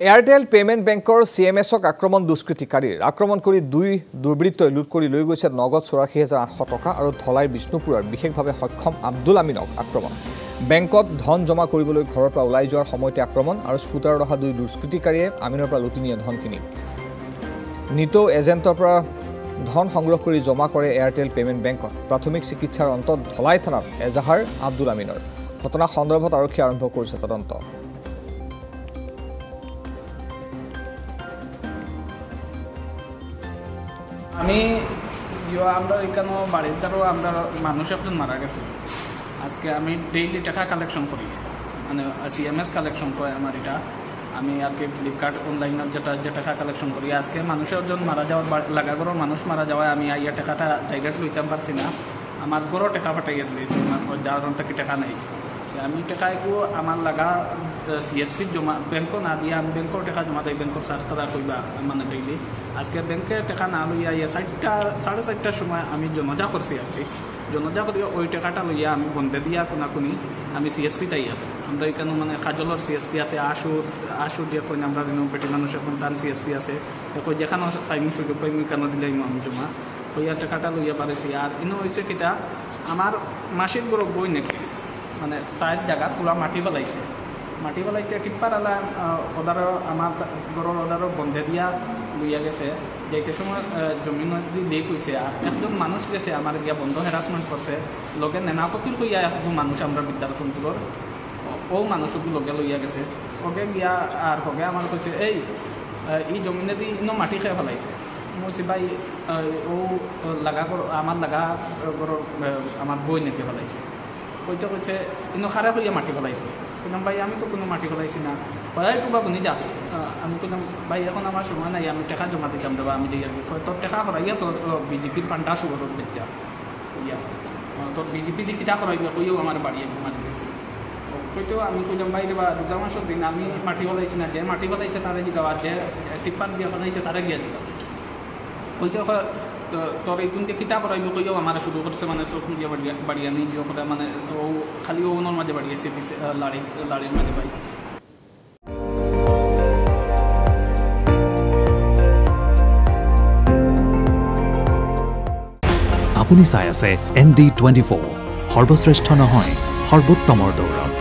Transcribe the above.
Airtel payment বেংকৰ CMSক আক্ৰমণ দুষ্কৃতিকাৰীৰ আক্ৰমণ কৰি দুই দুৰ্বৃত্তই লুট কৰি লৈ গৈছে নগদ ৮৪,৮০০ টকা আৰু ধলাই বিষ্ণুপুৰৰ বিশেষভাৱে সক্ষম আব্দুল আমিনক আক্ৰমণ বেংকত ধন জমা কৰিবলৈ ঘৰৰ পৰা ওলাই যোৱাৰ সময়তে আক্ৰমণ আৰু স্কুটাৰত অহা দুই দুষ্কৃতিকাৰীয়ে আমিনৰ পৰা লুটি নিয়ে ধনখিনি নিটো এজেণ্টৰ পৰা ধন সংগ্ৰহ কৰি জমা কৰে এয়াৰটেল পেমেণ্ট বেংকত প্ৰাথমিক চিকিৎসাৰ অন্তত ধলাই থানাত এজাহাৰ আব্দুল আমিনৰ ঘটনা সন্দৰ্ভত আৰক্ষী আৰম্ভ কৰিছে তদন্ত আমি আমরা এখানে বাড়ির দ্বারাও আমরা মানুষ একজন মারা গেছে আজকে আমি ডেইলি টাকা কালেকশন করি মানে CMS কালেকশন করে আমার এটা আমি আর কি ফ্লিপকার্ট অনলাইনে যে টাকা কালেকশন করি আজকে মানুষের জন মারা যাওয়ার লাগা গরো মানুষ মারা যাওয়ায় আমি আইয়া টাকাটা ডাইরেক্ট লইতে পারছি না আমার গরো টাকা ফাটাইয়া দিয়েছি যার থেকে টাকা নেই আমি টাকাগুলো আমার লাগা CSP জমা ব্যাংকও না দিয়ে আমি ব্যাংকেও টাকা জমা দিই ব্যাংকের স্যার তারা কইবা মানে ডেইলি আজকে ব্যাংকে টাকা না লইয়া 4:30টার সময় আমি জনজা করছি আর কি জনজা করি ওই টাকাটা লইয়া আমি বন্ধে দিয়া কোনাকুনি আমি CSP তাইয়া আমরা এখানে মানে কাজলের CSP আছে আশুর দিয়ে কই আমরা পেটি মানুষের সন্তান CSP আছে কই যেখানে টাইমিং সুযোগ পাই কেন দিলে আমি জমা ওইয়া টাকাটা লইয়া পারেছি আর ইনো হয়েছে কিটা আমার মাসিক বড় বই নাকি মানে তার জায়গা পুরা মাটি পেলাইছে মাটি পেলাইতে টিপ্পার আলা ওদারও আমার গরুর ওদারও বন্ধে দিয়া লইয়া গেছে যেতে সময় জমিন দিয়ে কইছে আর একজন মানুষ গেছে আমার গিয়া বন্ধ হ্যারাসমেন্ট করছে লগে নেনা ফকির কইয়া একজন মানুষ আমরা বিদ্যার্থীর ও মানুষকে লগে লইয়া গেছে ওকে গিয়া আর হগে আমার কইছে এই জমিনে দিয়ে ইনো মাটি খেয়ে ফেলাইছে বলছি ভাই ও লাগা আমার লাগা গরুর আমার বই নেকে ফেলাইছে ওইটা কইছে ইনো খারাপ হইয়া মাটি ফেলাইছে কিন্তু ভাই আমি তো কোনো মাটি ফেলাইছি না ভাই টুবা শুনি যা আমি কইলাম ভাই এখন আমার সময় নাই আমি টাকা জমা দিতাম দেবা আমি দিয়ে তোর টাকা করাইয়া তোর বিজেপির ফান্ডা শুরু বেচা ইয়া তোর বিজেপি দিয়ে কিটা করাইবা কইও আমার বাড়ি জমা দিয়েছে হয়তো আমি কইলাম ভাই বা রোজা মাসের দিন আমি মাটি ফেলাইছি না যে মাটি ফেলাইছে তারা দিবা যে টিপ্পার দিয়ে ফেলাইছে তারা গিয়া দিবা হয়তো তোর এই কোনটা কিতা করাইব কইও আমার শুরু করছে মানে চোখ মিডিয়া বাড়িয়া নিয়ে গিয়ে করে মানে ও খালি ওনার মাঝে বাড়িয়েছে লাড়ির মাঝে ভাই আপুনি চাই আছে ND24 সৰ্বশ্ৰেষ্ঠ নহয় সৰ্বোত্তমৰ দৌৰত